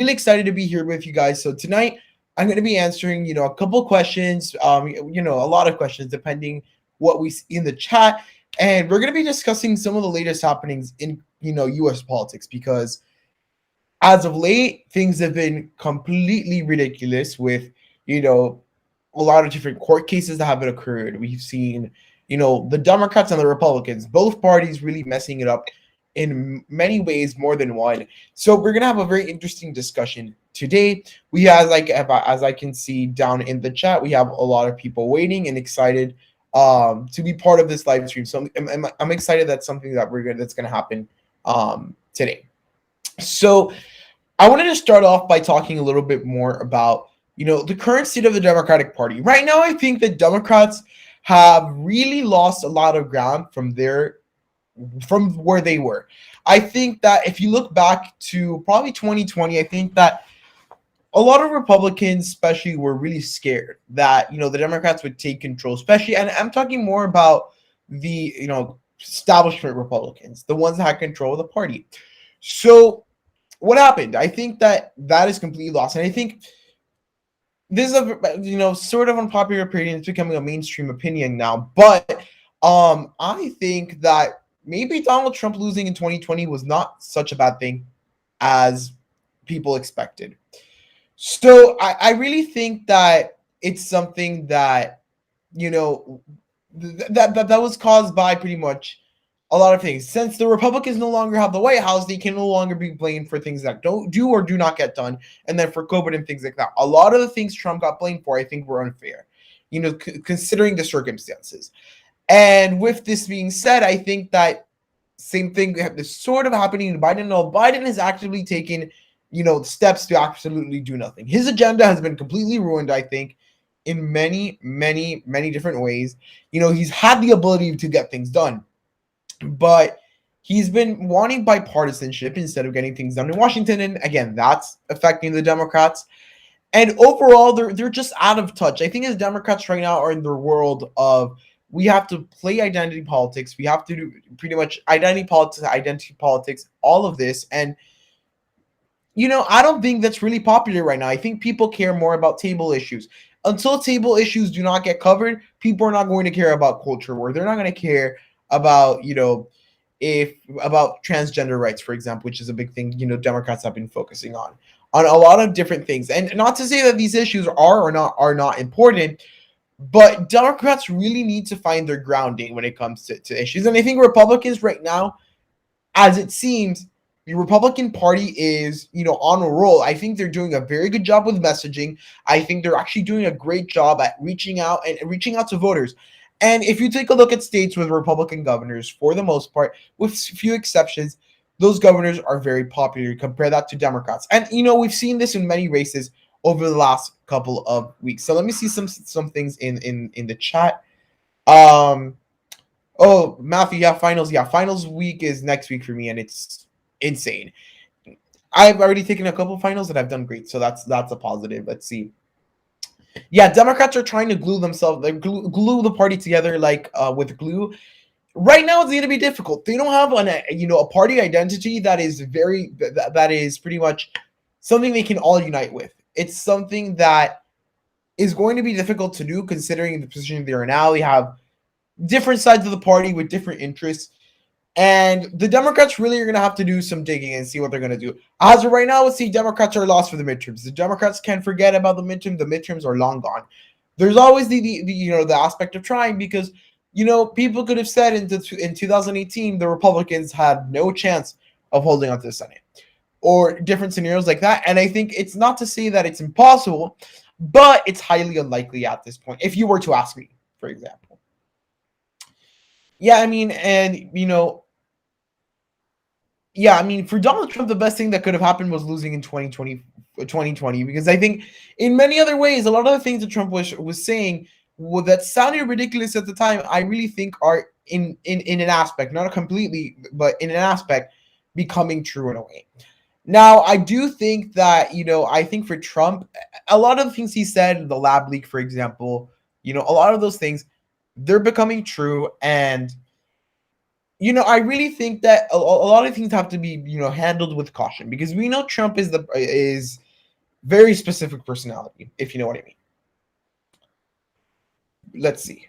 really excited to be here with you guys. So tonight I'm going to be answering, a couple questions, a lot of questions depending what we see in the chat, and we're going to be discussing some of the latest happenings in, U.S. politics because as of late things have been completely ridiculous with, a lot of different court cases that have occurred. We've seen, the Democrats and the Republicans, both parties really messing it up in many ways, more than one. So we're gonna have a very interesting discussion today. We have, as I can see down in the chat, we have a lot of people waiting and excited to be part of this live stream. So I'm excited that's something that's gonna happen today. So I wanted to start off by talking a little bit more about, the current state of the Democratic Party. Right now, I think that Democrats have really lost a lot of ground from where they were. I think that if you look back to probably 2020, I think that a lot of Republicans, especially, were really scared that, the Democrats would take control, especially, and I'm talking more about the, establishment Republicans, the ones that had control of the party. So what happened? I think that is completely lost. And I think this is a, sort of unpopular opinion. It's becoming a mainstream opinion now. But I think that maybe Donald Trump losing in 2020 was not such a bad thing as people expected. So I really think that it's something that, that was caused by pretty much a lot of things. Since the Republicans no longer have the White House, they can no longer be blamed for things that don't do or do not get done. And then for COVID and things like that. A lot of the things Trump got blamed for, I think, were unfair, considering the circumstances. And with this being said, I think that same thing is sort of happening to Biden. No, Biden has actively taken, steps to absolutely do nothing. His agenda has been completely ruined, I think, in many, many, many different ways. He's had the ability to get things done, but he's been wanting bipartisanship instead of getting things done in Washington. And again, that's affecting the Democrats. And overall, they're just out of touch. I think as Democrats right now are in the world of, we have to play identity politics. We have to do pretty much identity politics, all of this. And, I don't think that's really popular right now. I think people care more about table issues. Until table issues do not get covered, people are not going to care about culture war. They're not going to care about, about transgender rights, for example, which is a big thing, Democrats have been focusing on a lot of different things. And not to say that these issues are not important, but Democrats really need to find their grounding when it comes to issues. And I think Republicans right now, as it seems, the Republican Party is, on a roll. I think they're doing a very good job with messaging. I think they're actually doing a great job at reaching out to voters. And if you take a look at states with Republican governors, for the most part, with few exceptions, those governors are very popular. Compare that to Democrats. And, we've seen this in many races over the last couple of weeks. So let me see some things in the chat. Oh, Matthew, finals. Yeah, finals week is next week for me, and it's insane. I've already taken a couple finals, and I've done great. So that's a positive. Let's see. Yeah, Democrats are trying to glue glue the party together with glue. Right now, it's going to be difficult. They don't have a party identity that is that is pretty much something they can all unite with. It's something that is going to be difficult to do considering the position they're in now. They have different sides of the party with different interests. And the Democrats really are going to have to do some digging and see what they're going to do. As of right now, let's see, Democrats are lost for the midterms. The Democrats can't forget about the midterms. The midterms are long gone. There's always the aspect of trying because, people could have said in 2018, the Republicans had no chance of holding on to the Senate or different scenarios like that. And I think it's not to say that it's impossible, but it's highly unlikely at this point, if you were to ask me, for example. Yeah, I mean, and, for Donald Trump, the best thing that could have happened was losing in 2020, because I think in many other ways, a lot of the things that Trump was saying that sounded ridiculous at the time, I really think are in an aspect, not completely, but in an aspect, becoming true in a way. Now, I do think that, I think for Trump, a lot of the things he said, the lab leak, for example, a lot of those things, they're becoming true. And I really think that a lot of things have to be, handled with caution because we know Trump is very specific personality, if you know what I mean. Let's see.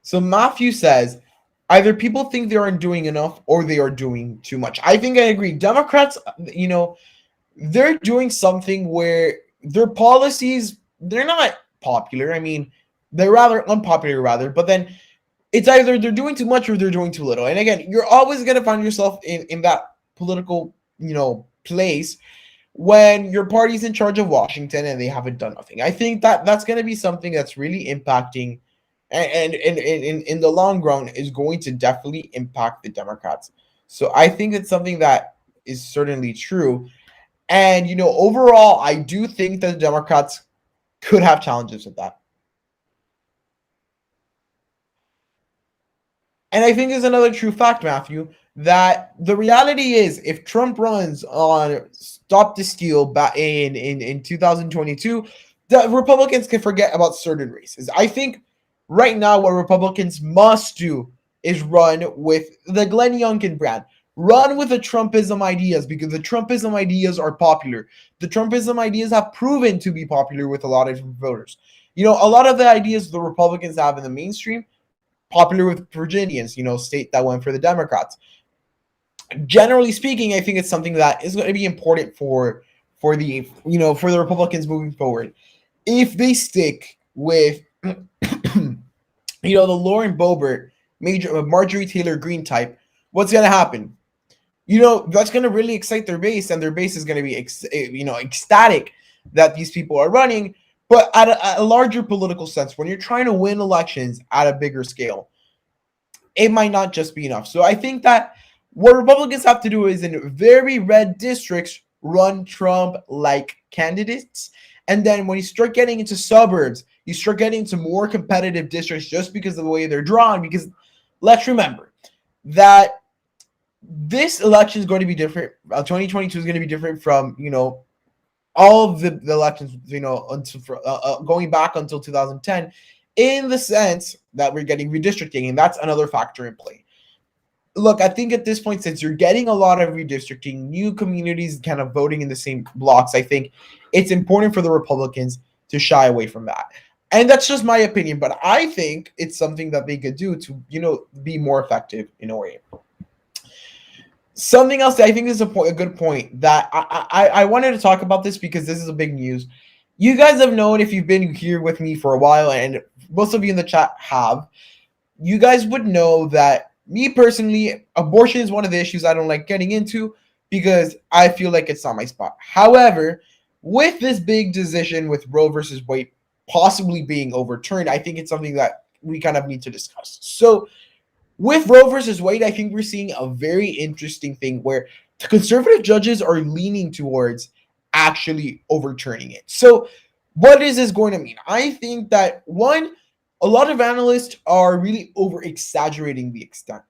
So Matthew says, either people think they aren't doing enough or they are doing too much. I think I agree. Democrats, they're doing something where their policies, they're not popular. I mean, they're rather unpopular, rather, but then it's either they're doing too much or they're doing too little. And again, you're always going to find yourself in that political, place when your party's in charge of Washington and they haven't done nothing. I think that that's going to be something that's really impacting, and in the long run is going to definitely impact the Democrats. So I think it's something that is certainly true. And overall, I do think that the Democrats could have challenges with that. And I think there's another true fact, Matthew, that the reality is if Trump runs on Stop the Steal back in 2022, the Republicans can forget about certain races. I think right now what Republicans must do is run with the Glenn Youngkin brand. Run with the Trumpism ideas because the Trumpism ideas are popular. The Trumpism ideas have proven to be popular with a lot of voters. A lot of the ideas the Republicans have in the mainstream popular with Virginians, state that went for the Democrats. Generally speaking, I think it's something that is going to be important for the Republicans moving forward. If they stick with the Lauren Boebert, Marjorie Taylor Greene type, what's going to happen? That's going to really excite their base, and their base is going to be ecstatic that these people are running. But at a larger political sense, when you're trying to win elections at a bigger scale, it might not just be enough. So I think that what Republicans have to do is in very red districts, run Trump-like candidates. And then when you start getting into suburbs, you start getting into more competitive districts just because of the way they're drawn. Because let's remember that this election is going to be different. 2022 is going to be different from, all of the elections, until going back until 2010, in the sense that we're getting redistricting, and that's another factor in play. Look, I think at this point, since you're getting a lot of redistricting, new communities kind of voting in the same blocks, I think it's important for the Republicans to shy away from that. And that's just my opinion, but I think it's something that they could do to, be more effective in a way. Something else that I think is a good point that I wanted to talk about this because this is a big news. You guys have known, if you've been here with me for a while, and most of you in the chat have, you guys would know that me personally, abortion is one of the issues I don't like getting into because I feel like it's not my spot. However, with this big decision with Roe versus Wade possibly being overturned, I think it's something that we kind of need to discuss. So with Roe versus Wade, I think we're seeing a very interesting thing where the conservative judges are leaning towards actually overturning it. So what is this going to mean? I think that, one, a lot of analysts are really over-exaggerating the extent.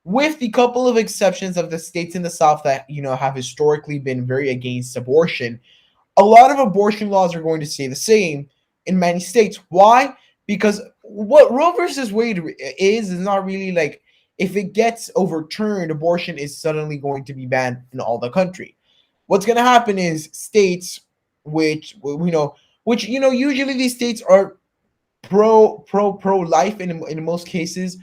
With the couple of exceptions of the states in the South that, have historically been very against abortion, a lot of abortion laws are going to stay the same in many states. Why? Because what Roe versus Wade is not really like, if it gets overturned, abortion is suddenly going to be banned in all the country. What's going to happen is states which usually these states are pro life in most cases.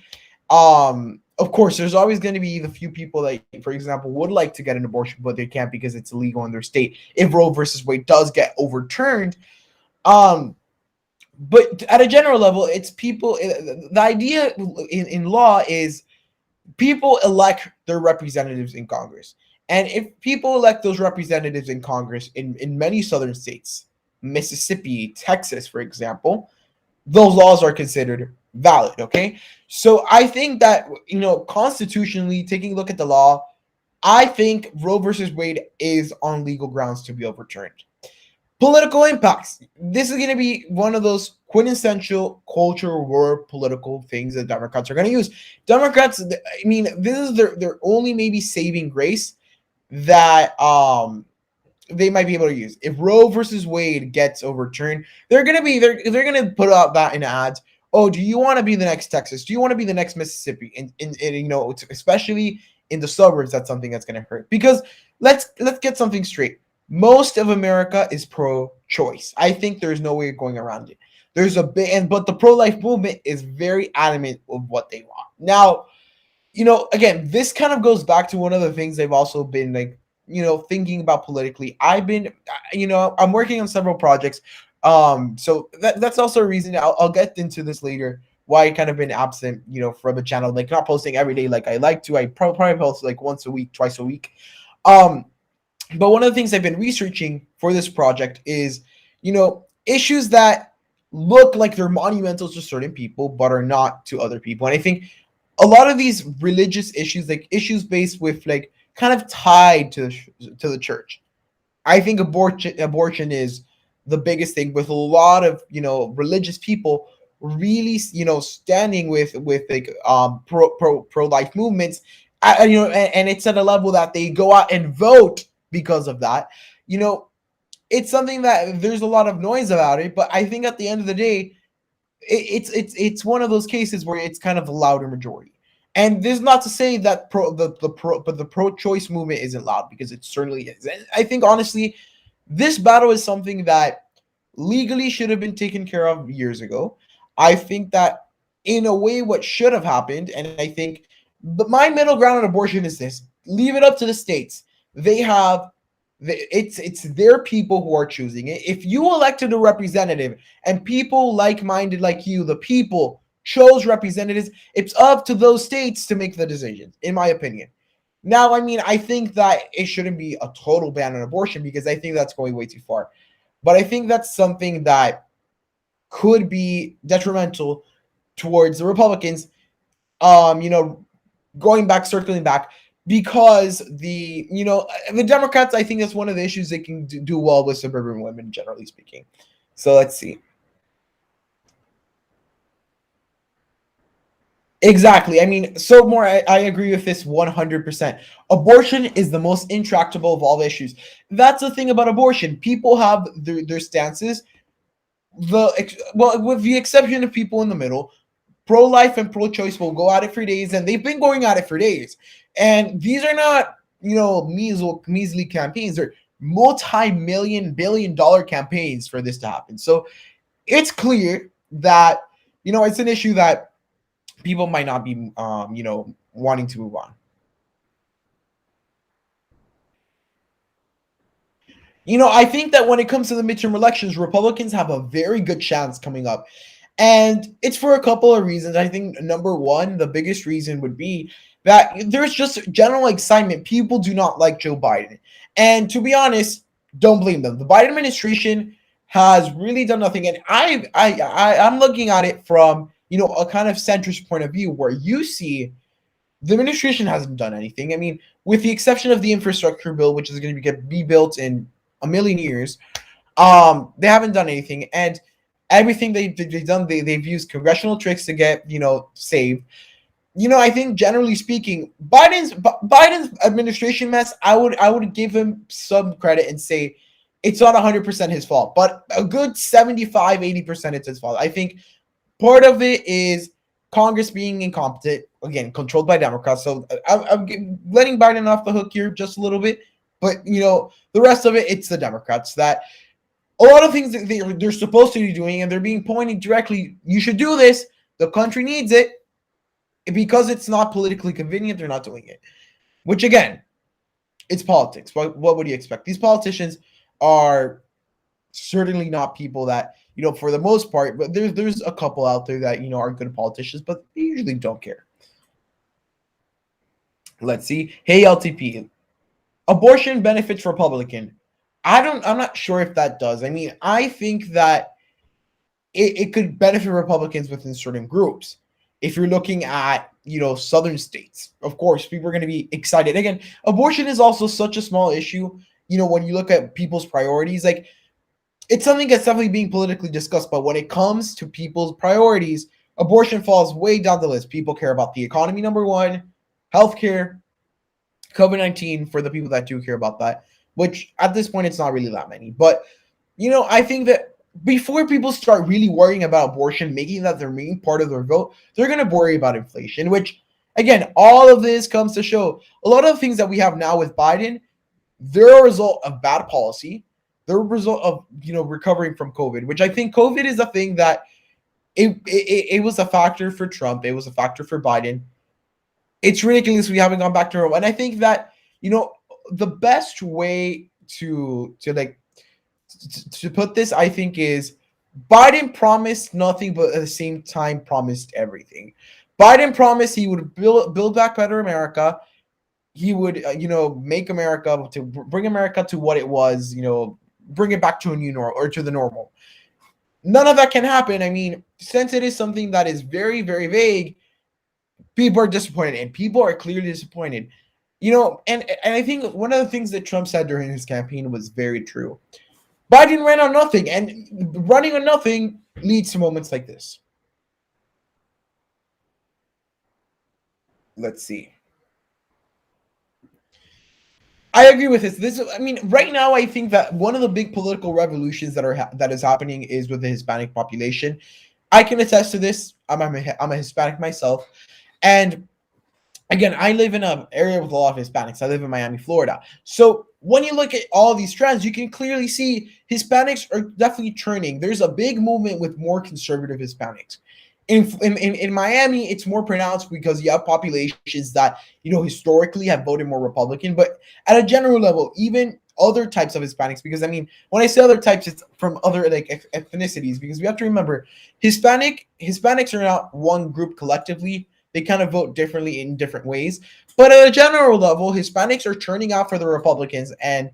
Of course, there's always going to be the few people that, for example, would like to get an abortion, but they can't because it's illegal in their state if Roe versus Wade does get overturned. But at a general level, it's people. The idea in law is people elect their representatives in Congress. And if people elect those representatives in Congress in many southern states, Mississippi, Texas, for example, those laws are considered valid, okay? So I think that, constitutionally, taking a look at the law, I think Roe versus Wade is on legal grounds to be overturned. Political impacts. This is going to be one of those quintessential culture war political things that Democrats are going to use. Democrats, I mean, this is their only maybe saving grace that they might be able to use. If Roe versus Wade gets overturned, they're going to put out that in ads. oh, do you want to be the next Texas? Do you want to be the next Mississippi? And especially in the suburbs, that's something that's going to hurt. Because let's get something straight. Most of America is pro-choice. I think there's no way of going around it. There's a bit, but the pro-life movement is very adamant of what they want. Now, again, this kind of goes back to one of the things they've also been like, thinking about politically. I've been, I'm working on several projects. So that's also a reason I'll get into this later. Why I kind of been absent, from the channel, like not posting every day like I like to. I probably post like once a week, twice a week. But one of the things I've been researching for this project is, issues that look like they're monumental to certain people, but are not to other people. And I think a lot of these religious issues, like issues based with like kind of tied to the church. I think abortion is the biggest thing with a lot of religious people really standing with like pro life movements, and it's at a level that they go out and vote because of that. It's something that there's a lot of noise about it, but I think at the end of the day, it's one of those cases where it's kind of a louder majority. And this is not to say that the pro-choice movement isn't loud, because it certainly is. And I think honestly, this battle is something that legally should have been taken care of years ago. I think that in a way, what should have happened, and I think my middle ground on abortion is this: leave it up to the states. They have it's their people who are choosing it. If you elected a representative and people like-minded like you, the people chose representatives, it's up to those states to make the decisions, in my opinion. Now, I mean, I think that it shouldn't be a total ban on abortion, because I think that's going way too far. But I think that's something that could be detrimental towards the Republicans, circling back, because the Democrats, I think that's one of the issues they can do well with suburban women, generally speaking. So let's see. Exactly. I mean, so more, I agree with this 100%. Abortion is the most intractable of all the issues. That's the thing about abortion. People have their stances. With the exception of people in the middle, pro-life and pro-choice will go at it for days, and they've been going at it for days. And these are not, measly campaigns. They're multi-million, billion-dollar campaigns for this to happen. So it's clear that, it's an issue that people might not be, wanting to move on. I think that when it comes to the midterm elections, Republicans have a very good chance coming up. And it's for a couple of reasons. I think number one, the biggest reason would be that there's just general excitement. People do not like Joe Biden. And to be honest, don't blame them. The Biden administration has really done nothing. And I'm looking at it from, a kind of centrist point of view, where you see the administration hasn't done anything. I mean, with the exception of the infrastructure bill, which is going to be built in a million years, they haven't done anything. And everything they've done, they've used congressional tricks to get, saved. I think generally speaking, Biden's administration mess, I would give him some credit and say it's not 100% his fault, but a good 75-80% it's his fault. I think part of it is Congress being incompetent, again, controlled by Democrats. So I'm letting Biden off the hook here just a little bit, but the rest of it, it's the Democrats that a lot of things that they're supposed to be doing, and they're being pointed directly, you should do this, the country needs it, because it's not politically convenient, they're not doing it. Which, again, it's politics. What would you expect? These politicians are certainly not people that, for the most part, but there's a couple out there that, are good politicians, but they usually don't care. Let's see. Hey, LTP. Abortion benefits Republican. I'm not sure if that does. I mean, I think that it could benefit Republicans within certain groups. If you're looking at, southern states, of course, people are going to be excited. Again, abortion is also such a small issue. When you look at people's priorities, like, it's something that's definitely being politically discussed, but when it comes to people's priorities, abortion falls way down the list. People care about the economy, number one, healthcare, COVID-19 for the people that do care about that, which at this point, it's not really that many. But, I think that before people start really worrying about abortion, making that their main part of their vote, they're going to worry about inflation, which, again, all of this comes to show a lot of the things that we have now with Biden, they're a result of bad policy. They're a result of, recovering from COVID, which I think COVID is a thing that it was a factor for Trump. It was a factor for Biden. It's ridiculous we haven't gone back to normal. And I think that, the best way to like to put this, I think, is Biden promised nothing, but at the same time promised everything. Biden promised he would build back better America. He would, make America to bring America to what it was, bring it back to a new normal or to the normal. None of that can happen. I mean, since it is something that is very, very vague, people are disappointed, and people are clearly disappointed. And I think one of the things that Trump said during his campaign was very true. Biden ran on nothing, and running on nothing leads to moments like this. Let's see. I agree with this. I mean, right now, I think that one of the big political revolutions that is happening is with the Hispanic population. I can attest to this. I'm a Hispanic myself, and again, I live in an area with a lot of Hispanics. I live in Miami, Florida. So when you look at all these trends, you can clearly see Hispanics are definitely turning. There's a big movement with more conservative Hispanics. In Miami, it's more pronounced because you have populations that, historically have voted more Republican. But at a general level, even other types of Hispanics, because I mean, when I say other types, it's from other ethnicities, because we have to remember Hispanics are not one group collectively. They kind of vote differently in different ways. But at a general level, Hispanics are turning out for the Republicans, and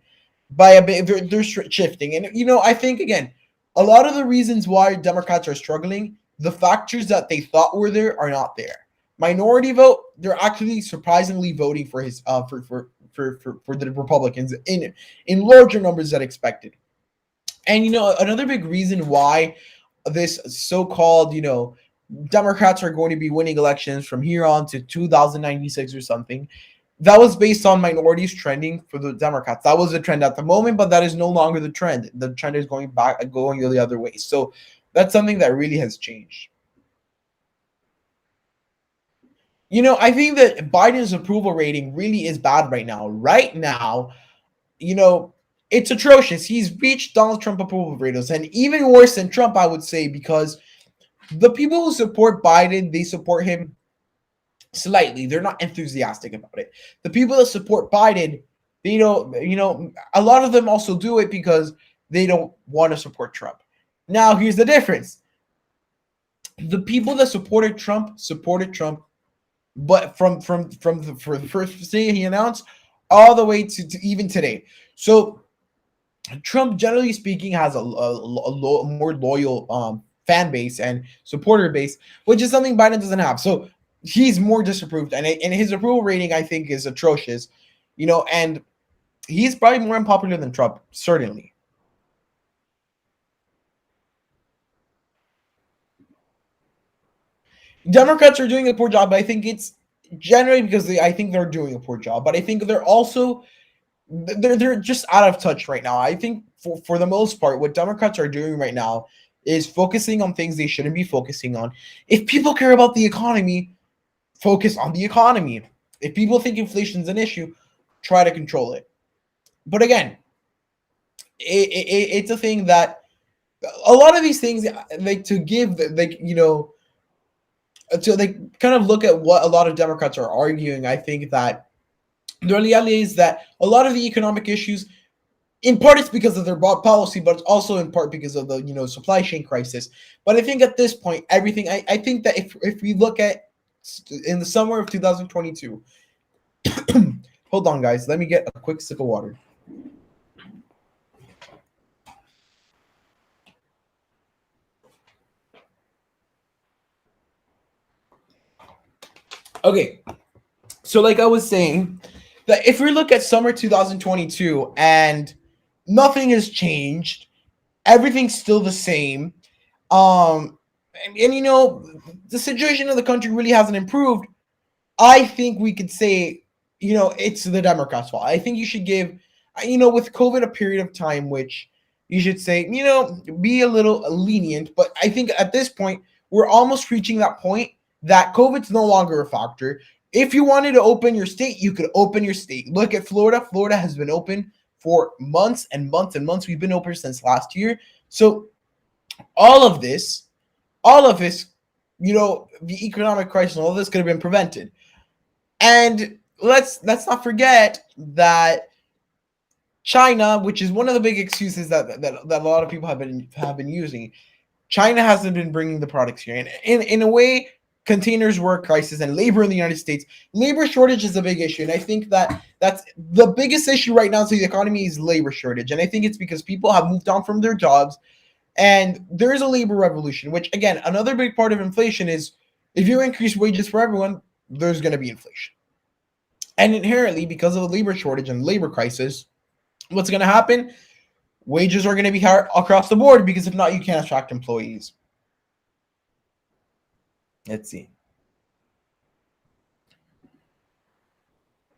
by a bit, they're shifting. And, I think, again, a lot of the reasons why Democrats are struggling, the factors that they thought were there are not there. Minority vote, they're actually surprisingly voting for for the Republicans in larger numbers than expected. And, another big reason why this so-called, Democrats are going to be winning elections from here on to 2096 or something. That was based on minorities trending for the Democrats. That was the trend at the moment, but that is no longer the trend. The trend is going the other way. So that's something that really has changed. I think that Biden's approval rating really is bad right now. Right now, it's atrocious. He's reached Donald Trump approval ratings, and even worse than Trump, I would say, because the people who support Biden, they support him slightly. They're not enthusiastic about it. The people that support Biden, a lot of them also do it because they don't want to support Trump. Now, here's the difference. The people that supported Trump, but from the first day he announced all the way to even today. So Trump, generally speaking, has a more loyal fan base and supporter base, which is something Biden doesn't have. So he's more disapproved, and his approval rating, I think, is atrocious. And he's probably more unpopular than Trump, certainly. Democrats are doing a poor job, but I think it's generally because I think they're doing a poor job, but I think they're also they're just out of touch right now. I think for the most part, what Democrats are doing right now is focusing on things they shouldn't be focusing on. If people care about the economy, focus on the economy. If people think inflation is an issue, try to control it. But again, it's a thing that a lot of these things, like, to give, like, to kind of look at what a lot of Democrats are arguing, I think that the reality is that a lot of the economic issues, in part, it's because of their policy, but it's also in part because of the supply chain crisis. But I think at this point, everything. I think that if we look at in the summer of 2022, hold on, guys, let me get a quick sip of water. Okay, so like I was saying, that if we look at summer 2022 and nothing has changed, everything's still the same. And the situation of the country really hasn't improved. I think we could say, it's the Democrats' fault. I think you should give, with COVID, a period of time which you should say, be a little lenient. But I think at this point, we're almost reaching that point that COVID's no longer a factor. If you wanted to open your state, you could open your state. Look at Florida. Florida has been open for months and months and months. We've been open since last year. So all of this, the economic crisis and all of this could have been prevented. And let's not forget that China, which is one of the big excuses that a lot of people have been using, China hasn't been bringing the products here. And in a way, containers were a crisis, and labor in the United States, labor shortage is a big issue. And I think that's the biggest issue right now to the economy is labor shortage. And I think it's because people have moved on from their jobs, and there is a labor revolution, which again, another big part of inflation is if you increase wages for everyone, there's going to be inflation. And inherently, because of the labor shortage and labor crisis, what's going to happen? Wages are going to be higher across the board, because if not, you can't attract employees. Let's see.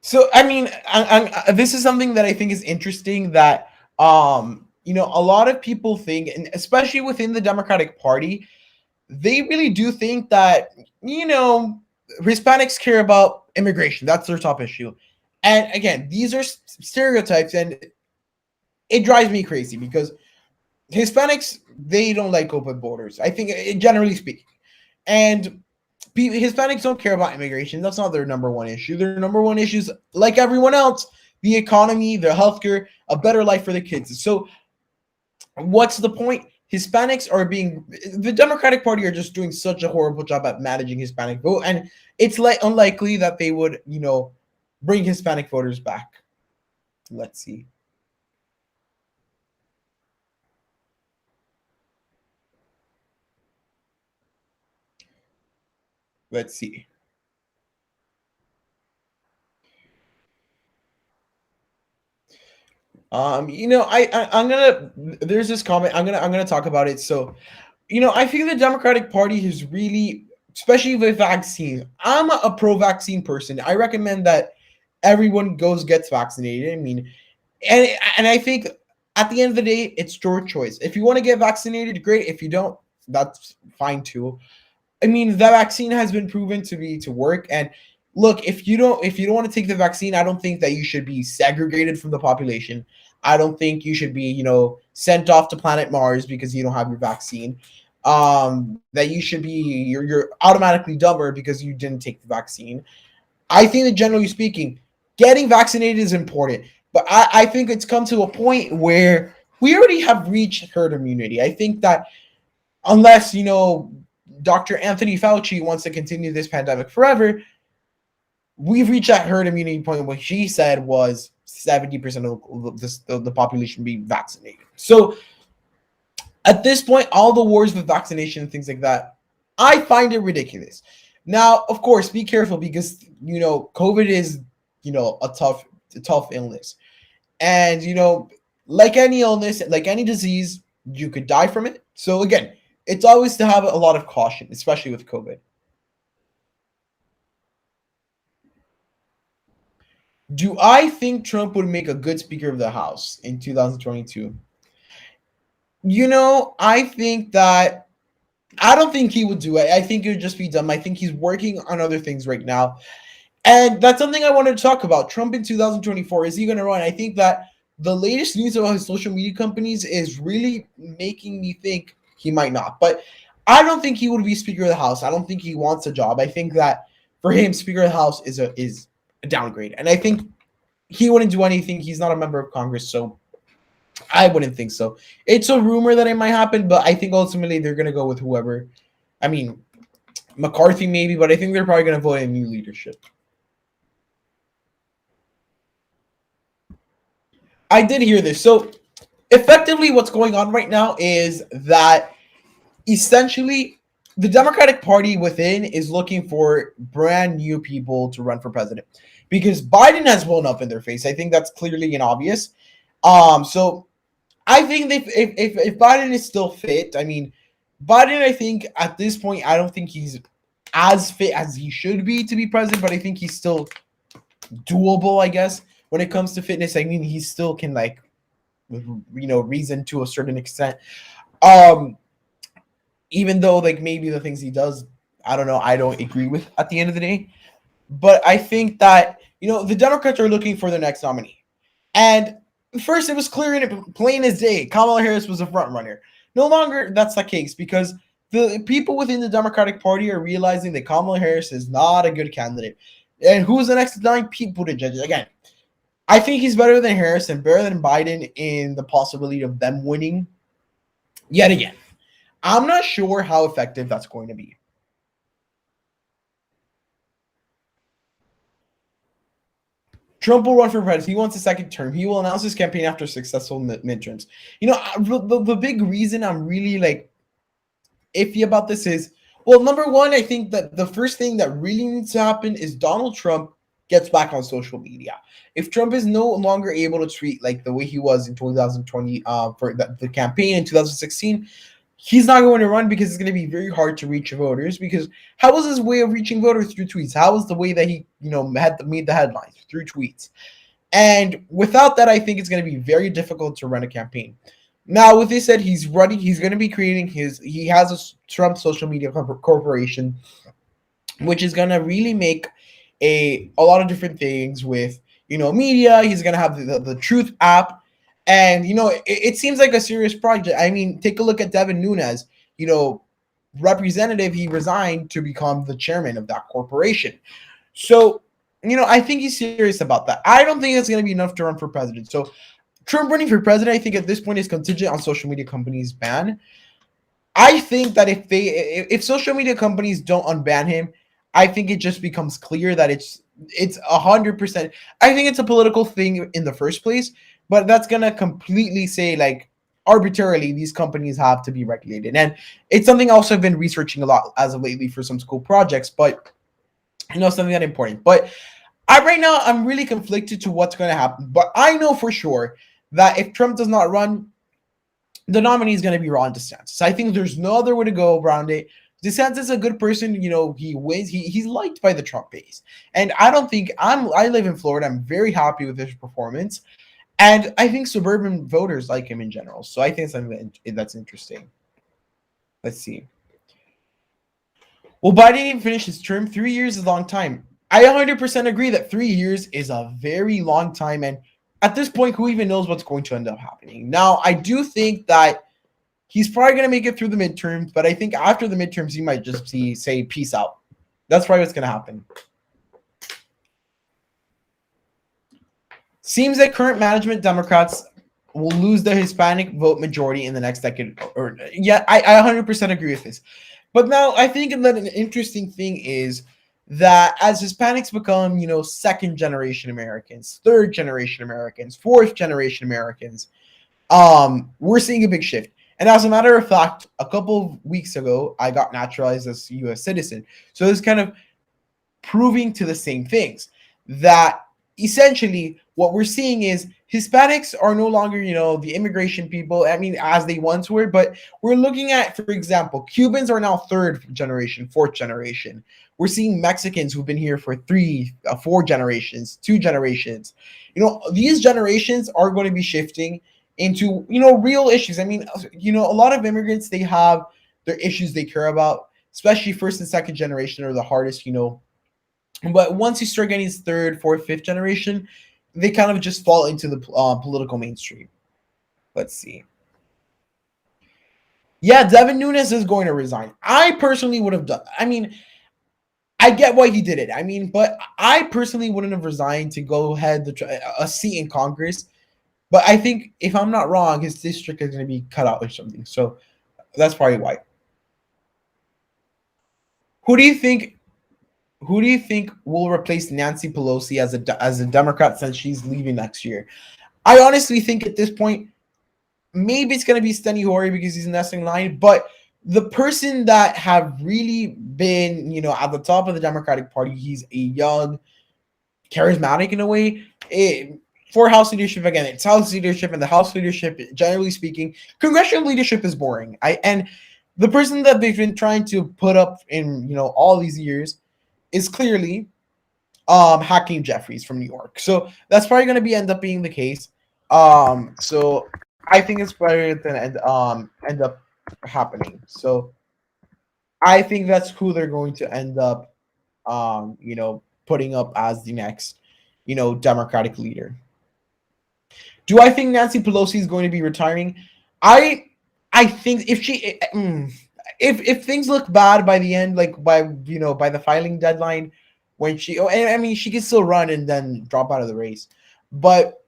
So, I mean, this is something that I think is interesting that, a lot of people think, and especially within the Democratic Party, they really do think that, Hispanics care about immigration. That's their top issue. And again, these are stereotypes, and it drives me crazy because Hispanics, they don't like open borders. I think, generally speaking. And Hispanics don't care about immigration. That's not their number one issue. Their number one issue is, like everyone else, the economy, their healthcare, a better life for the kids. So what's the point? The Democratic Party are just doing such a horrible job at managing Hispanic vote, and it's unlikely that they would, bring Hispanic voters back. Let's see. Let's see. I'm gonna. There's this comment. I'm gonna talk about it. So, I think the Democratic Party has really, especially with vaccines. I'm a pro-vaccine person. I recommend that everyone gets vaccinated. I mean, and I think at the end of the day, it's your choice. If you want to get vaccinated, great. If you don't, that's fine too. I mean, the vaccine has been proven to work. And look, if you don't want to take the vaccine, I don't think that you should be segregated from the population. I don't think you should be, sent off to planet Mars because you don't have your vaccine. That you should be you're automatically dumber because you didn't take the vaccine. I think that generally speaking, getting vaccinated is important. But I think it's come to a point where we already have reached herd immunity. I think that unless, Dr. Anthony Fauci wants to continue this pandemic forever, we've reached that herd immunity point. What she said was 70% of the population being vaccinated. So at this point, all the wars with vaccination and things like that, I find it ridiculous. Now, of course, be careful because, COVID is, a tough illness. And, like any illness, like any disease, you could die from it. So again, it's always to have a lot of caution, especially with COVID. Do I think Trump would make a good Speaker of the House in 2022? I think that I don't think he would do it. I think it would just be dumb. I think he's working on other things right now. And that's something I wanted to talk about. Trump in 2024, is he going to run? I think that the latest news about his social media companies is really making me think he might not. But I don't think he would be Speaker of the House. I don't think he wants a job. I think that for him, Speaker of the House is a downgrade. And I think he wouldn't do anything. He's not a member of Congress, so I wouldn't think so. It's a rumor that it might happen, but I think ultimately they're going to go with whoever. I mean, McCarthy maybe, but I think they're probably going to vote in new leadership. I did hear this. So effectively what's going on right now is that essentially the Democratic Party within is looking for brand new people to run for president because Biden has blown up in their face. I think that's clearly and obvious. So I think if Biden is still fit, I mean, Biden, I think at this point, I don't think he's as fit as he should be to be president, but I think he's still doable, I guess, when it comes to fitness. I mean, he still can reason to a certain extent. Um, Even though like maybe the things he does, I don't know, I don't agree with at the end of the day. But I think that the Democrats are looking for their next nominee, and first it was clear and plain as day, Kamala Harris was a front runner. No longer that's the case because the people within the Democratic Party are realizing that Kamala Harris is not a good candidate. And who's the next nine people to judge? Again, I think he's better than Harris and better than Biden in the possibility of them winning yet again. I'm not sure how effective that's going to be. Trump will run for president. He wants a second term. He will announce his campaign after successful midterms. The big reason I'm really like iffy about this is, well, number one, I think that the first thing that really needs to happen is Donald Trump gets back on social media. If Trump is no longer able to tweet like the way he was in 2020 for the campaign in 2016, he's not going to run because it's going to be very hard to reach voters. Because how was his way of reaching voters? Through tweets? How was the way that he made the headlines? Through tweets. And without that, I think it's going to be very difficult to run a campaign. Now, with this said, he's running. He's going to be creating he has a Trump social media corporation, which is going to really make a lot of different things with media. He's going to have the Truth app, and it seems like a serious project. I mean, take a look at Devin Nunes, representative. He resigned to become the chairman of that corporation. So I think he's serious about that. I don't think it's going to be enough to run for president. So Trump running for president, I think at this point is contingent on social media companies' ban. I think that if social media companies don't unban him, I think it just becomes clear that it's 100%. I think it's a political thing in the first place, but that's gonna completely say like arbitrarily these companies have to be regulated, and it's something else I've been researching a lot as of lately for some school projects. But something that important. But right now I'm really conflicted to what's going to happen. But I know for sure that if Trump does not run, the nominee is going to be Ron DeSantis. I think there's no other way to go around it. DeSantis is a good person. He wins. He's liked by the Trump base. And I don't think I live in Florida. I'm very happy with his performance. And I think suburban voters like him in general. So I think something that's interesting. Let's see. Well, Biden didn't finish his term. 3 years is a long time. I 100% agree that 3 years is a very long time. And at this point, who even knows what's going to end up happening? Now, I do think that he's probably going to make it through the midterms, but I think after the midterms, he might just say peace out. That's probably what's going to happen. Seems that current management Democrats will lose the Hispanic vote majority in the next decade. I 100% agree with this. But now I think that an interesting thing is that as Hispanics become, second generation Americans, third generation Americans, fourth generation Americans, we're seeing a big shift. And as a matter of fact, a couple of weeks ago, I got naturalized as a U.S. citizen. So it's kind of proving to the same things, that essentially what we're seeing is Hispanics are no longer, the immigration people, as they once were, but we're looking at, for example, Cubans are now third generation, fourth generation. We're seeing Mexicans who've been here for 4 generations, 2 generations. These generations are going to be shifting into, real issues. A lot of immigrants, they have their issues they care about, especially first and second generation are the hardest, But once you start getting third, fourth, fifth generation, they kind of just fall into the political mainstream. Let's see. Yeah, Devin Nunes is going to resign. I personally would have done. I get why he did it. But I personally wouldn't have resigned to go ahead a seat in Congress. But I think, if I'm not wrong, his district is going to be cut out or something. So that's probably why. Who do you think will replace Nancy Pelosi as a Democrat since she's leaving next year? I honestly think at this point, maybe it's going to be Steny Hoyer because he's next in line. But the person that have really been, at the top of the Democratic Party, he's a young, charismatic in a way. For House leadership, again, it's House leadership, and the House leadership, generally speaking, Congressional leadership is boring. And the person that they've been trying to put up in, all these years is clearly Hakeem Jeffries from New York. So that's probably going to end up being the case. So I think it's probably gonna end up happening. So I think that's who they're going to end up putting up as the next, Democratic leader. Do I think Nancy Pelosi is going to be retiring? I I think if things look bad by the end, like by the filing deadline, when and I mean she can still run and then drop out of the race, but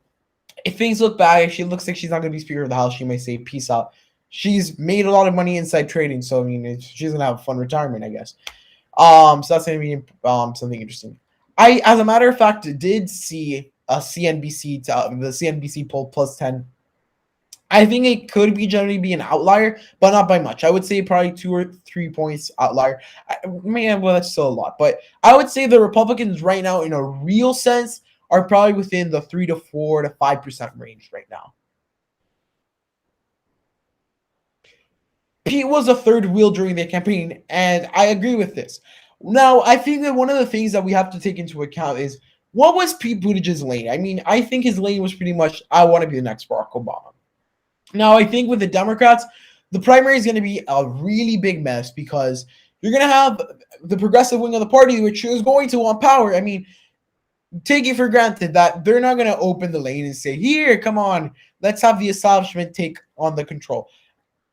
if things look bad, if she looks like she's not going to be Speaker of the House, she may say peace out. She's made a lot of money inside trading, so I mean she's gonna have a fun retirement, I guess. So that's gonna be something interesting. As a matter of fact, did see a the CNBC poll +10. I think it could be generally be an outlier, but not by much. I would say probably 2 or 3 points outlier. Man, well, that's still a lot, but I would say the Republicans right now, in a real sense, are probably within the 3 to 4 to 5% range right now. Pete was a third wheel during the campaign, and I agree with this. Now, I think that one of the things that we have to take into account is what was Pete Buttigieg's lane? I mean, I think his lane was pretty much, I want to be the next Barack Obama. Now, I think with the Democrats, the primary is going to be a really big mess because you're going to have the progressive wing of the party, which is going to want power. I mean, take it for granted that they're not going to open the lane and say, here, come on, let's have the establishment take on the control.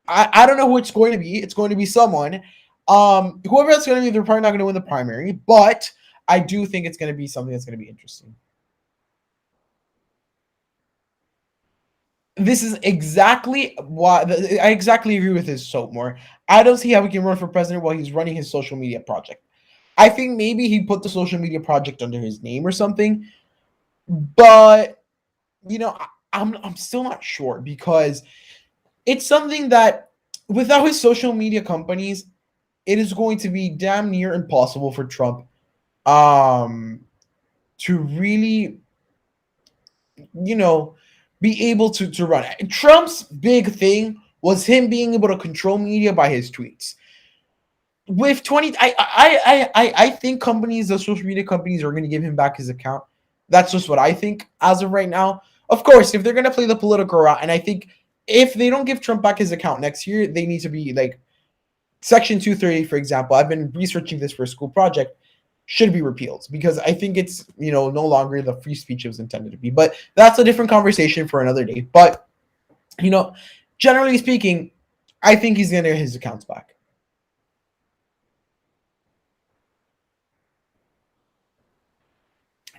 I don't know who it's going to be. It's going to be someone. Whoever that's going to be, they're probably not going to win the primary, but I do think it's going to be something that's going to be interesting. This is exactly why I exactly agree with his Soapmore. I don't see how he can run for president while he's running his social media project. I think maybe he put the social media project under his name or something, but I'm still not sure because it's something that without his social media companies, it is going to be damn near impossible for Trump to really be able to run. Trump's big thing was him being able to control media by his tweets. With 20, I think companies, the social media companies, are going to give him back his account. That's just what I think as of right now. Of course, if they're going to play the political route, and I think if they don't give Trump back his account next year, they need to be like Section 230, for example. I've been researching this for a school project. Should be repealed because I think it's no longer the free speech it was intended to be. But that's a different conversation for another day. But generally speaking, I think he's going to get his accounts back.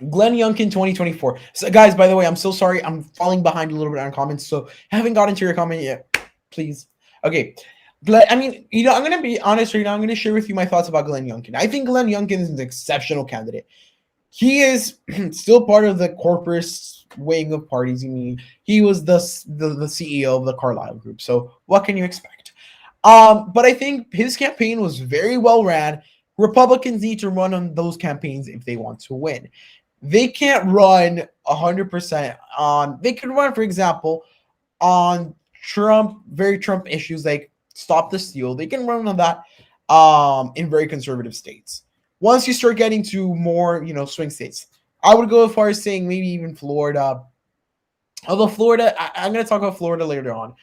Glenn Youngkin 2024. So guys, by the way, I'm so sorry. I'm falling behind a little bit on comments. So haven't gotten to your comment yet. Please. Okay. I mean, I'm going to be honest right now. I'm going to share with you my thoughts about Glenn Youngkin. I think Glenn Youngkin is an exceptional candidate. He is still part of the corporate wing of parties. I mean, he was the CEO of the Carlyle Group. So what can you expect? But I think his campaign was very well ran. Republicans need to run on those campaigns if they want to win. They can't run 100% on. They can run, for example, on very Trump issues like stop the steal. They can run on that in very conservative states. Once you start getting to more, swing states, I would go as far as saying maybe even Florida. Although Florida, I'm going to talk about Florida later on.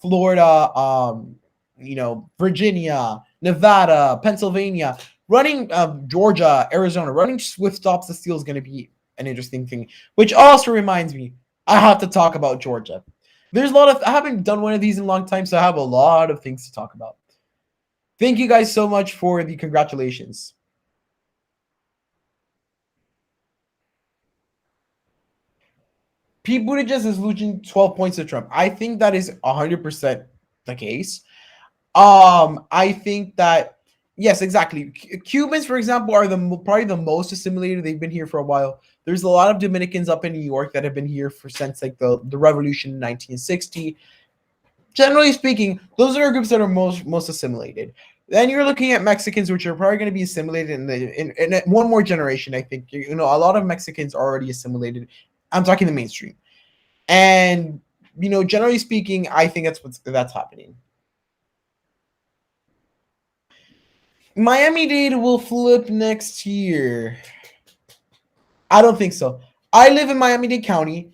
Florida, Virginia, Nevada, Pennsylvania, running Georgia, Arizona, running with stops the steal is going to be an interesting thing. Which also reminds me, I have to talk about Georgia. There's a lot of, I haven't done one of these in a long time, so I have a lot of things to talk about. Thank you guys so much for the congratulations. Pete Buttigieg is losing 12 points to Trump. I think that is 100% the case. I think that, yes, exactly. Cubans, for example, are probably the most assimilated. They've been here for a while. There's a lot of Dominicans up in New York that have been here since like the revolution in 1960. Generally speaking, those are groups that are most assimilated. Then you're looking at Mexicans, which are probably going to be assimilated in one more generation. I think a lot of Mexicans are already assimilated. I'm talking the mainstream, and generally speaking, I think that's happening. Miami-Dade will flip next year. I don't think so. I live in Miami-Dade County,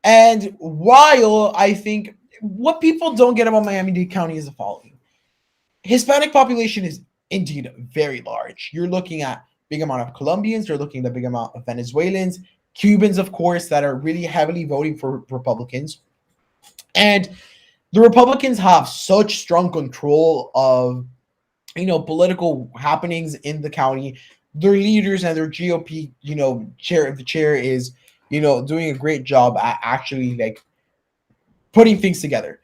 And while I think what people don't get about Miami-Dade County is the following. Hispanic population is indeed very large. You're looking at big amount of Colombians, you're looking at a big amount of Venezuelans, Cubans, of course, that are really heavily voting for Republicans. And the Republicans have such strong control of, political happenings in the county. Their leaders and their GOP, chair is, doing a great job at actually like putting things together.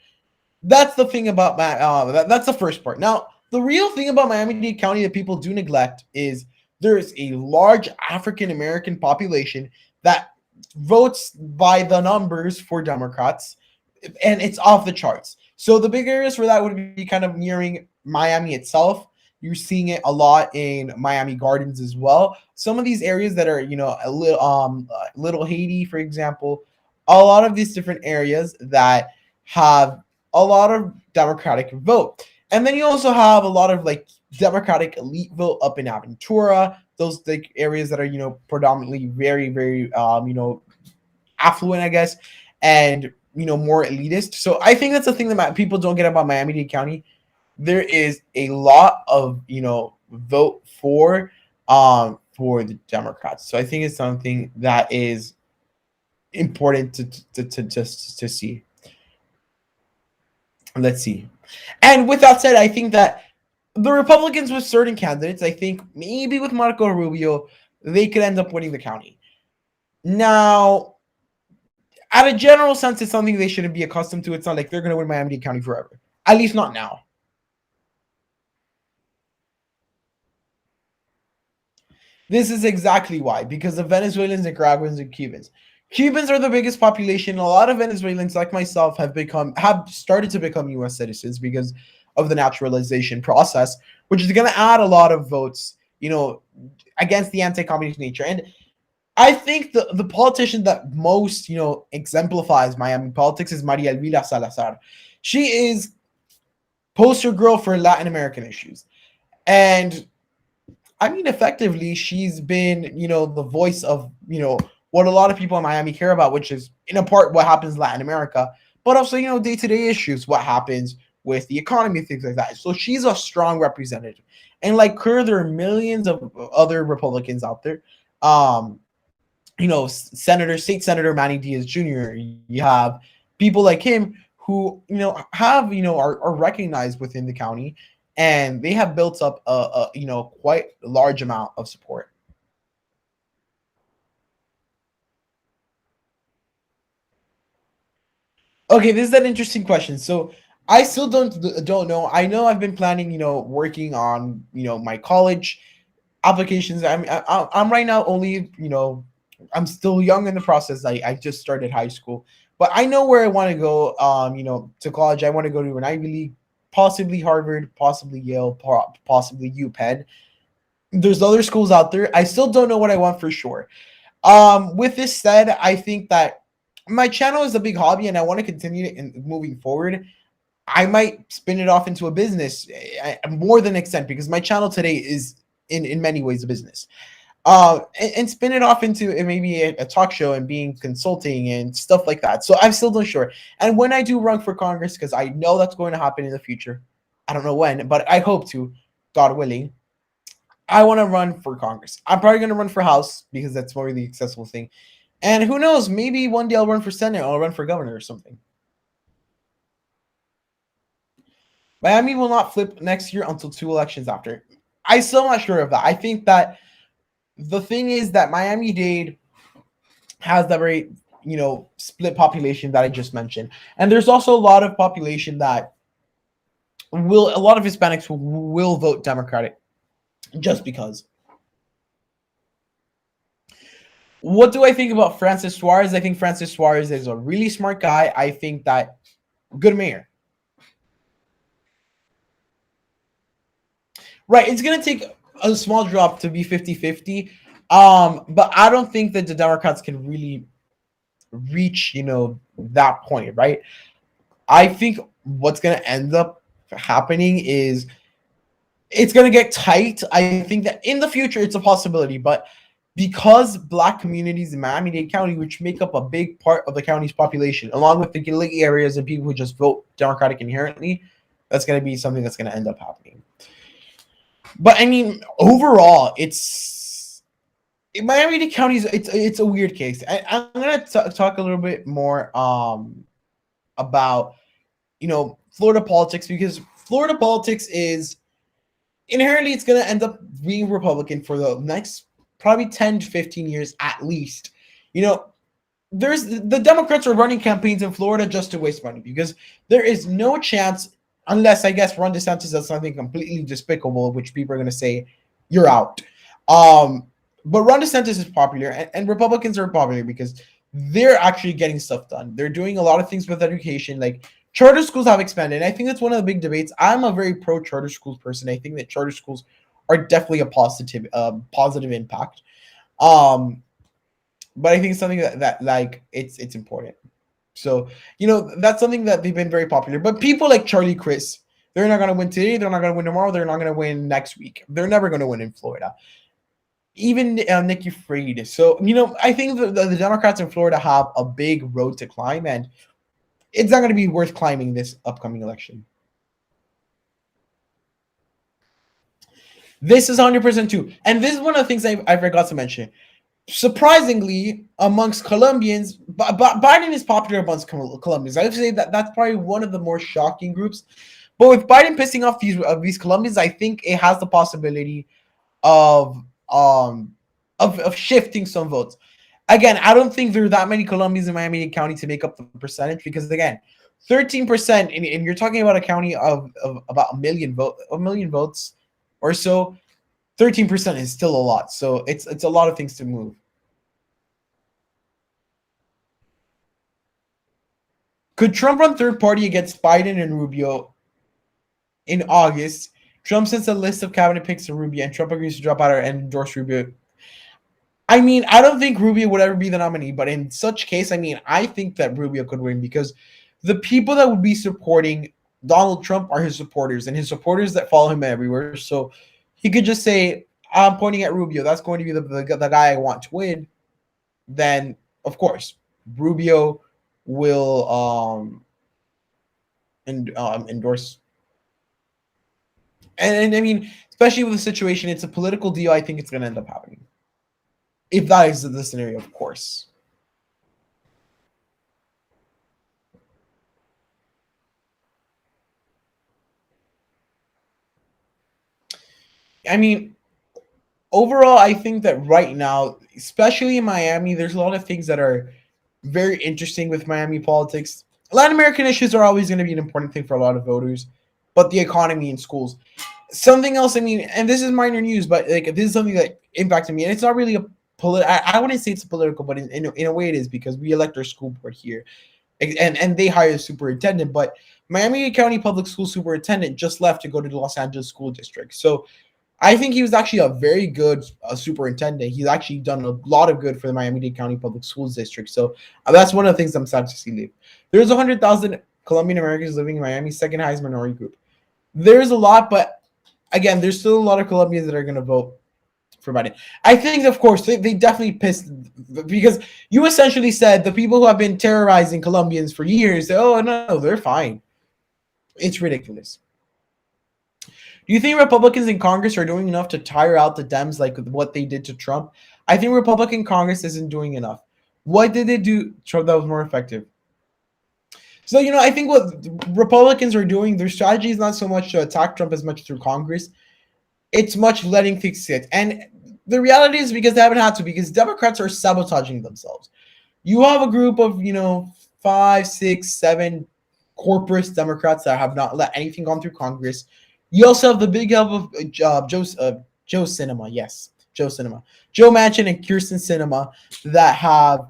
That's the thing about that's the first part. Now, the real thing about Miami-Dade County that people do neglect is there is a large African American population that votes by the numbers for Democrats, and it's off the charts. So the big areas for that would be kind of nearing Miami itself. You're seeing it a lot in Miami Gardens as well. Some of these areas that are, Little Haiti, for example, a lot of these different areas that have a lot of Democratic vote. And then you also have a lot of like Democratic elite vote up in Aventura, those like areas that are, predominantly very, very, affluent, I guess, and, more elitist. So I think that's the thing that people don't get about Miami-Dade County. There is a lot of, vote for the Democrats. So I think it's something that is important to see. Let's see. And with that said, I think that the Republicans with certain candidates, I think maybe with Marco Rubio, they could end up winning the county. Now, at a general sense, it's something they shouldn't be accustomed to. It's not like they're going to win Miami-Dade County forever. At least not now. This is exactly why, because of Venezuelans, Nicaraguans, and Cubans. Cubans are the biggest population. A lot of Venezuelans, like myself, have started to become U.S. citizens because of the naturalization process, which is going to add a lot of votes, against the anti-communist nature. And I think the politician that most, exemplifies Miami politics is Maria Elvira Salazar. She is poster girl for Latin American issues. And I mean, effectively, she's been, the voice of, what a lot of people in Miami care about, which is in a part what happens in Latin America, but also, day-to-day issues, what happens with the economy, things like that. So she's a strong representative. And like her, there are millions of other Republicans out there. State Senator Manny Diaz Jr. You have people like him who, are recognized within the county, and they have built up a quite large amount of support. Okay, this is an interesting question. So I still don't know. I know I've been planning, working on, my college applications. I'm right now only, I'm still young in the process. I just started high school, but I know where I want to go. To college. I want to go to an Ivy League, possibly Harvard, possibly Yale, possibly UPenn. There's other schools out there. I still don't know what I want for sure. With this said, I think that my channel is a big hobby and I want to continue it in moving forward. I might spin it off into a business more than extent, because my channel today is in many ways a business. And spin it off into maybe a talk show and being consulting and stuff like that. So I'm still not sure. And when I do run for Congress, because I know that's going to happen in the future, I don't know when, but I hope to, God willing, I want to run for Congress. I'm probably going to run for House because that's more the accessible thing. And who knows, maybe one day I'll run for Senate or I'll run for governor or something. Miami will not flip next year until 2 elections after. I'm still not sure of that. I think that the thing is that Miami-Dade has that very, split population that I just mentioned. And there's also a lot of population that a lot of Hispanics will vote Democratic just because. What do I think about Francis Suarez? I think Francis Suarez is a really smart guy. I think that good mayor. Right. It's going to take a small drop to be 50-50. But I don't think that the Democrats can really reach, that point, right? I think what's going to end up happening is it's going to get tight. I think that in the future it's a possibility, but because Black communities in Miami-Dade County, which make up a big part of the county's population, along with the Gillette areas and people who just vote Democratic inherently, that's going to be something that's going to end up happening. But I mean, overall, it's Miami-Dade County is it's a weird case. I'm going to talk a little bit more about Florida politics, because Florida politics is inherently it's going to end up being Republican for the next probably 10 to 15 years at least. There's the Democrats are running campaigns in Florida just to waste money, because there is no chance, unless I guess Ron DeSantis does something completely despicable, which people are going to say you're out. But Ron DeSantis is popular, and Republicans are popular because they're actually getting stuff done. They're doing a lot of things with education, like charter schools have expanded. And I think that's one of the big debates. I'm a very pro charter schools person. I think that charter schools are definitely a positive impact. But I think it's something that like it's important. So that's something that they've been very popular. But people like Charlie Crist, they're not going to win today. They're not going to win tomorrow. They're not going to win next week. They're never going to win in Florida. Even Nikki Fried. So I think the Democrats in Florida have a big road to climb, and it's not going to be worth climbing this upcoming election. This is 100% true. And this is one of the things I forgot to mention. Surprisingly, amongst Colombians, Biden is popular amongst Colombians. I would say that's probably one of the more shocking groups. But with Biden pissing off these Colombians, I think it has the possibility of shifting some votes. Again, I don't think there are that many Colombians in Miami-Dade County to make up the percentage, because again, 13%, and you're talking about a county of about a million votes or so. 13% is still a lot, so it's a lot of things to move. Could Trump run third party against Biden and Rubio in August? Trump sends a list of cabinet picks to Rubio, and Trump agrees to drop out and endorse Rubio. I mean, I don't think Rubio would ever be the nominee, but in such case, I mean, I think that Rubio could win, because the people that would be supporting Donald Trump are his supporters, and his supporters that follow him everywhere. So he could just say, I'm pointing at Rubio. That's going to be the guy I want to win. Then, of course, Rubio will endorse. And I mean, especially with the situation, it's a political deal. I think it's going to end up happening. If that is the scenario, of course. I mean, overall, I think that right now, especially in Miami, there's a lot of things that are very interesting with Miami politics. Latin American issues are always going to be an important thing for a lot of voters, but the economy and schools. Something else, I mean, and this is minor news, but like this is something that impacted me, and it's not really a I wouldn't say it's political, but in a way it is, because we elect our school board here, and they hire a superintendent. But Miami-Dade County Public School superintendent just left to go to the Los Angeles School District. So I think he was actually a very good superintendent. He's actually done a lot of good for the Miami-Dade County Public Schools District. So that's one of the things I'm sad to see leave. There's 100,000 Colombian Americans living in Miami, second highest minority group. There's a lot, but again, there's still a lot of Colombians that are going to vote for Biden. I think, of course, they definitely pissed, because you essentially said the people who have been terrorizing Colombians for years, oh, no, they're fine. It's ridiculous. Do you think Republicans in Congress are doing enough to tire out the Dems like what they did to Trump? I think Republican Congress isn't doing enough. What did they do, Trump, that was more effective? So, I think what Republicans are doing, their strategy is not so much to attack Trump as much through Congress. It's much letting things sit. And the reality is because they haven't had to, because Democrats are sabotaging themselves. You have a group of, 5, 6, 7 corporate Democrats that have not let anything go through Congress. You also have the big help of Joe Sinema. Yes, Joe Sinema. Joe Manchin and Kirsten Sinema that have,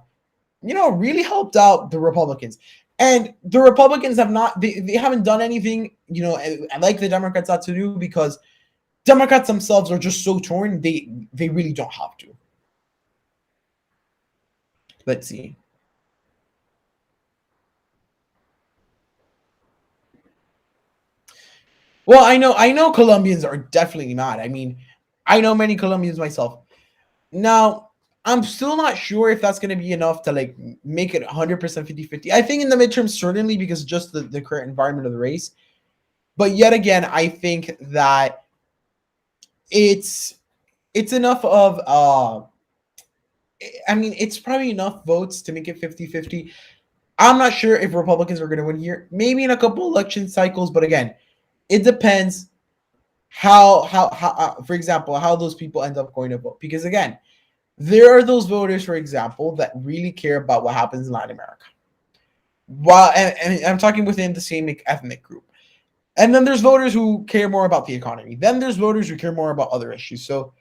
really helped out the Republicans. And the Republicans have not, they haven't done anything, like the Democrats had to do, because Democrats themselves are just so torn, they really don't have to. Let's see. Well, I know Colombians are definitely mad. I mean, I know many Colombians myself. Now, I'm still not sure if that's going to be enough to like make it 100% 50-50. I think in the midterms, certainly, because just the current environment of the race. But yet again, I think that it's enough of I mean, it's probably enough votes to make it 50-50. I'm not sure if Republicans are going to win here. Maybe in a couple election cycles, but again, it depends how for example, how those people end up going to vote. Because again, there are those voters, for example, that really care about what happens in Latin America. While and I'm talking within the same ethnic group. And then there's voters who care more about the economy. Then there's voters who care more about other issues. So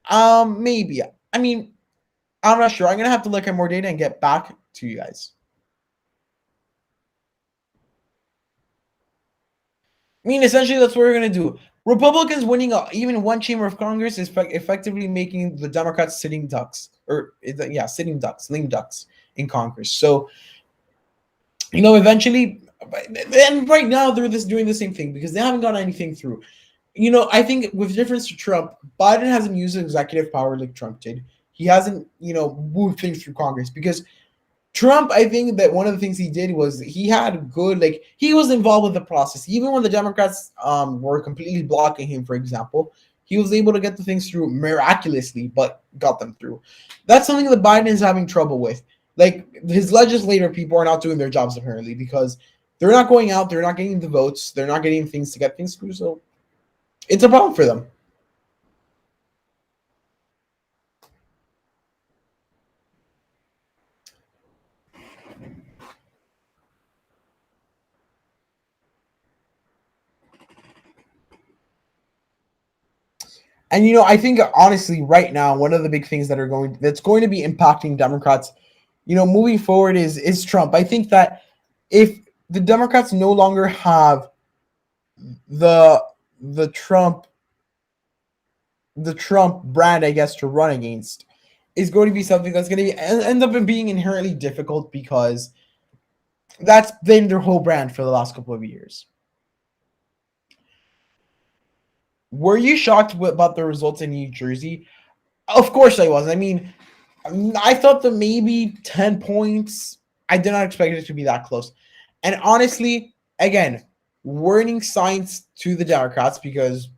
maybe. I mean, I'm not sure. I'm gonna have to look at more data and get back to you guys. I mean, essentially, that's what we're gonna do. Republicans winning even one chamber of Congress is effectively making the Democrats sitting ducks, or sitting ducks, lame ducks in Congress. So, eventually, and right now they're just doing the same thing because they haven't got anything through. I think with difference to Trump, Biden hasn't used executive power like Trump did. He hasn't, moved things through Congress because Trump, I think that one of the things he did was he had good, like, he was involved with the process. Even when the Democrats were completely blocking him, for example, he was able to get the things through miraculously, but got them through. That's something that Biden is having trouble with. Like, his legislative people are not doing their jobs, apparently, because they're not going out, they're not getting the votes, they're not getting things to get things through, so it's a problem for them. And I think honestly, right now, one of the big things that's going to be impacting Democrats, moving forward is Trump. I think that if the Democrats no longer have the Trump brand, I guess, to run against, is going to be something that's going to end up being inherently difficult because that's been their whole brand for the last couple of years. Were you shocked about the results in New Jersey? Of course I was. I mean, I thought that maybe 10 points. I did not expect it to be that close. And honestly, again, warning signs to the Democrats because,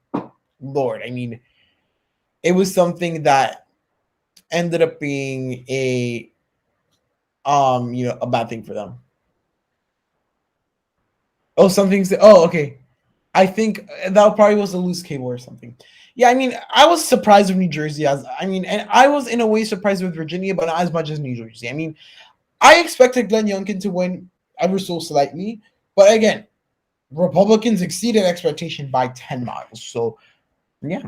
Lord, I mean, it was something that ended up being a bad thing for them. Okay. I think that probably was a loose cable or something. Yeah, I mean, I was surprised with New Jersey and I was in a way surprised with Virginia, but not as much as New Jersey. I mean, I expected Glenn Youngkin to win ever so slightly, but again, Republicans exceeded expectation by 10 miles. So, yeah.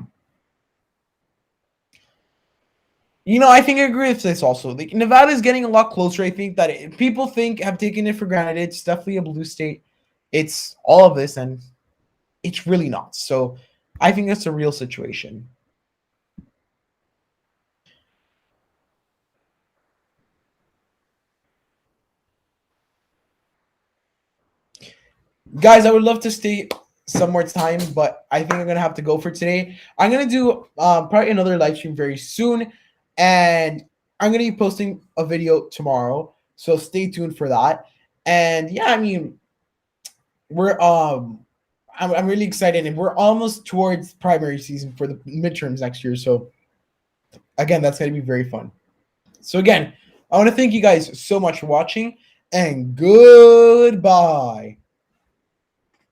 I think I agree with this also. Like, Nevada is getting a lot closer. I think that people have taken it for granted. It's definitely a blue state. It's all of this, and it's really not. So I think that's a real situation. Guys, I would love to stay some more time, but I think I'm going to have to go for today. I'm going to do probably another live stream very soon, and I'm going to be posting a video tomorrow. So stay tuned for that. And yeah, I mean, we're I'm really excited, and we're almost towards primary season for the midterms next year. So again, that's going to be very fun. So again, I want to thank you guys so much for watching, and goodbye.